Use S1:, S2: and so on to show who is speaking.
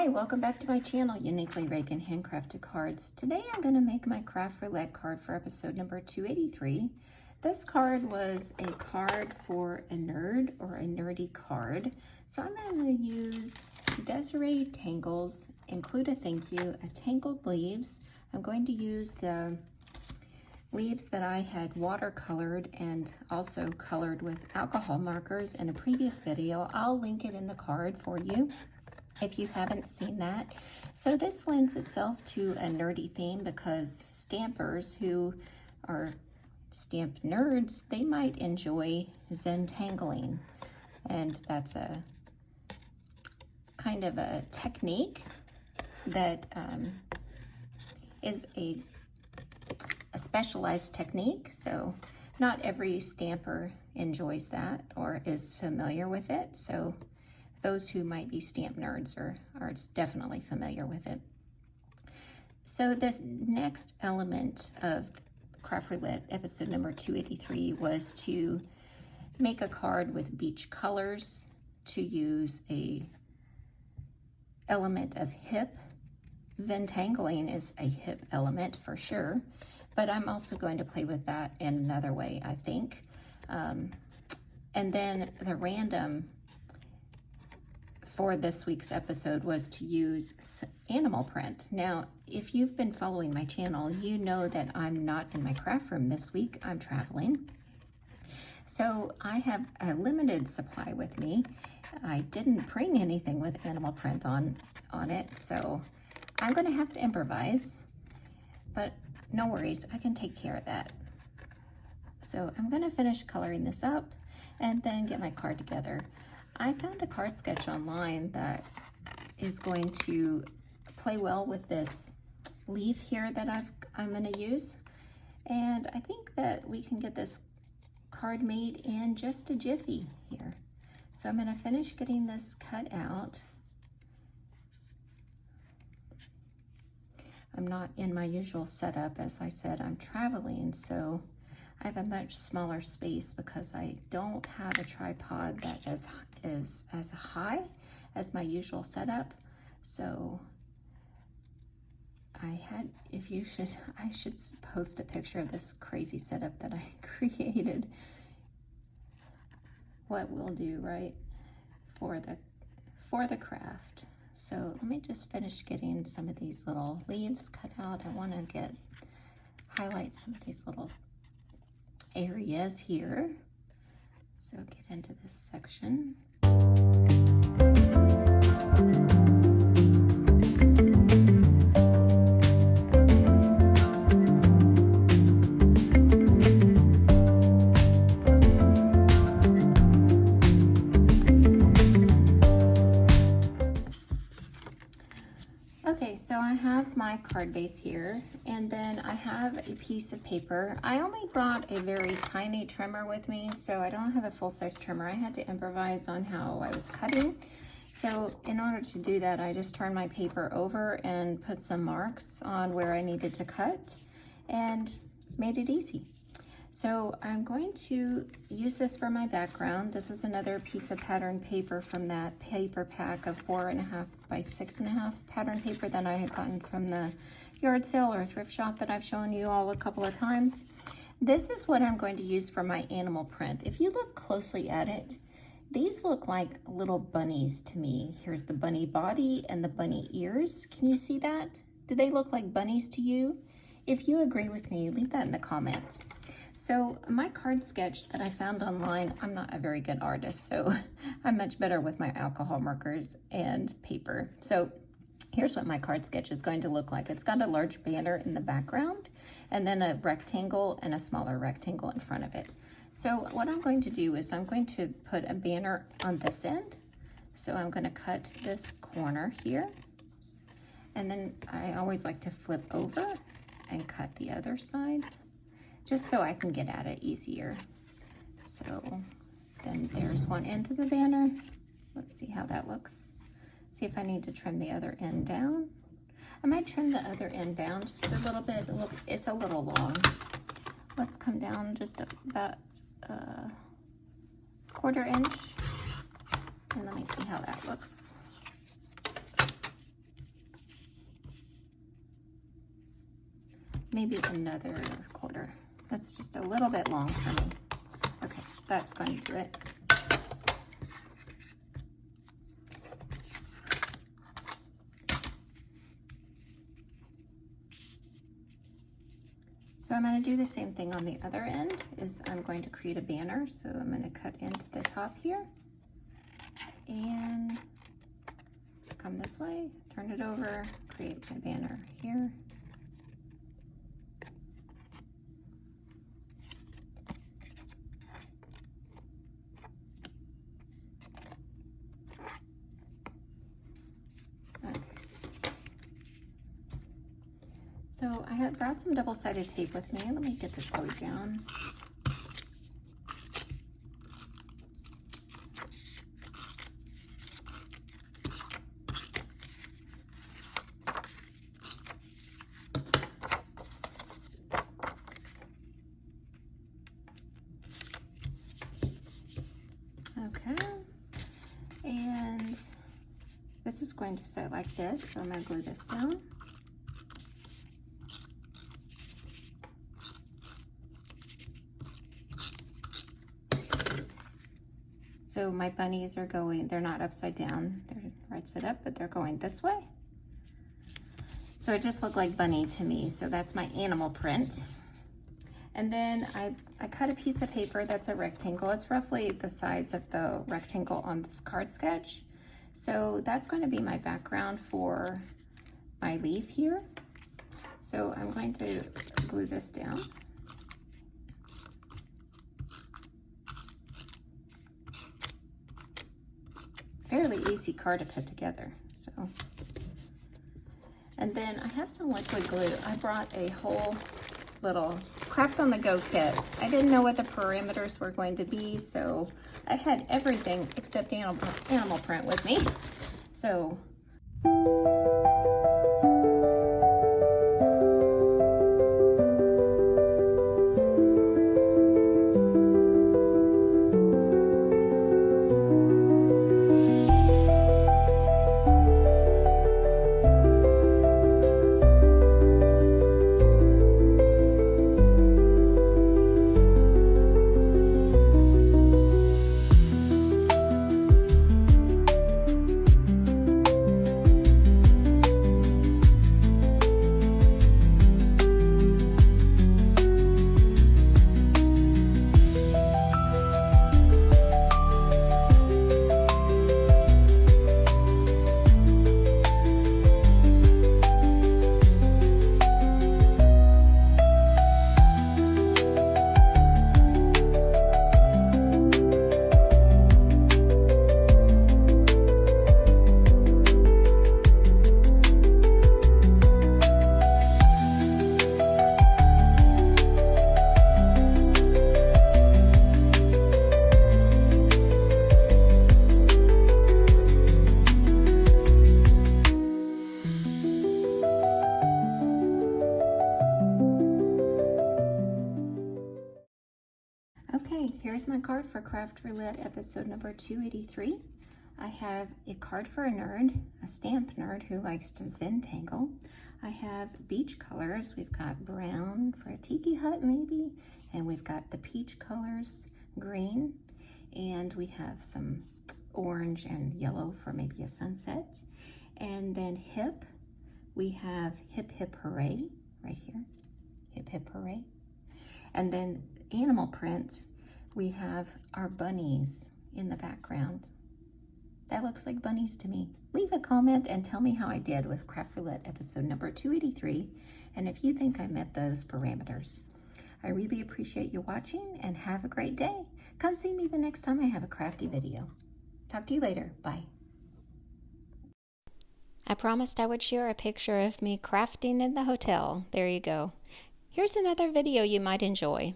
S1: Hi, welcome back to my channel, Uniquely Reagan Handcrafted Cards. Today I'm going to make my Craft Roulette card for episode number 283. This card was a card for a nerd or a nerdy card. So I'm going to use Desiree Tangles, include a thank you, a tangled leaves. I'm going to use the leaves that I had watercolored and also colored with alcohol markers in a previous video. I'll link it in the card for you if you haven't seen that. So this lends itself to a nerdy theme because stampers who are stamp nerds, they might enjoy Zentangling. And that's a kind of a technique that is a specialized technique. So not every stamper enjoys that or is familiar with it. So those who might be stamp nerds are definitely familiar with it. So this next element of Craft Roulette episode number 283 was to make a card with beach colors, to use a element of hip. Zentangling is a hip element for sure, but I'm also going to play with that in another way, I think. And then the random for this week's episode was to use animal print. Now, if you've been following my channel, you know that I'm not in my craft room this week. I'm traveling. So I have a limited supply with me. I didn't bring anything with animal print on it, so I'm gonna have to improvise, but no worries, I can take care of that. So I'm gonna finish coloring this up and then get my card together. I found a card sketch online that is going to play well with this leaf here that I'm going to use. And I think that we can get this card made in just a jiffy here. So I'm going to finish getting this cut out. I'm not in my usual setup. As I said, I'm traveling, so I have a much smaller space because I don't have a tripod that is as high as my usual setup. So I should post a picture of this crazy setup that I created. What we'll do, right, for the craft. So let me just finish getting some of these little leaves cut out. I want to highlight some of these little areas here. So get into this section. Okay, so I have my card base here, and then I have a piece of paper. I only brought a very tiny trimmer with me, so I don't have a full-size trimmer. I had to improvise on how I was cutting. So in order to do that, I just turned my paper over and put some marks on where I needed to cut and made it easy. So I'm going to use this for my background. This is another piece of pattern paper from that paper pack of 4.5 by 6.5 pattern paper that I had gotten from the yard sale or thrift shop that I've shown you all a couple of times. This is what I'm going to use for my animal print. If you look closely at it, these look like little bunnies to me. Here's the bunny body and the bunny ears. Can you see that? Do they look like bunnies to you? If you agree with me, leave that in the comment. So my card sketch that I found online, I'm not a very good artist, so I'm much better with my alcohol markers and paper. So here's what my card sketch is going to look like. It's got a large banner in the background and then a rectangle and a smaller rectangle in front of it. So what I'm going to do is I'm going to put a banner on this end. So I'm going to cut this corner here. And then I always like to flip over and cut the other side, just so I can get at it easier. So then there's one end of the banner. Let's see how that looks. See if I need to trim the other end down. I might trim the other end down just a little bit. Look, it's a little long. Let's come down just about a 1/4 inch. And let me see how that looks. maybe another quarter. That's just a little bit long for me. Okay, that's going to do it. So I'm going to do the same thing on the other end, is I'm going to create a banner. So I'm going to cut into the top here and come this way, turn it over, create my banner here. So I have brought some double-sided tape with me. Let me get this glued down. Okay, and this is going to sit like this, so I'm going to glue this down. So my bunnies are going, they're not upside down, they're right side up, but they're going this way. So it just looked like bunny to me, so that's my animal print. And then I cut a piece of paper that's a rectangle. It's roughly the size of the rectangle on this card sketch. So that's going to be my background for my leaf here. So I'm going to glue this down. Fairly easy card to put together. So, and then I have some liquid glue. I brought a whole little Craft on the Go kit. I didn't know what the parameters were going to be, so I had everything except animal print with me. So okay, here's my card for Craft Roulette episode number 283. I have a card for a nerd, a stamp nerd who likes to Zentangle. I have beach colors. We've got brown for a tiki hut maybe, and we've got the peach colors, green, and we have some orange and yellow for maybe a sunset. And then hip, we have hip hip hooray right here, hip hip hooray. And then animal print, we have our bunnies in the background. That looks like bunnies to me. Leave a comment and tell me how I did with Craft Roulette episode number 283, and if you think I met those parameters. I really appreciate you watching, and have a great day. Come see me the next time I have a crafty video. Talk to you later. Bye. I promised I would share a picture of me crafting in the hotel. There you go. Here's another video you might enjoy.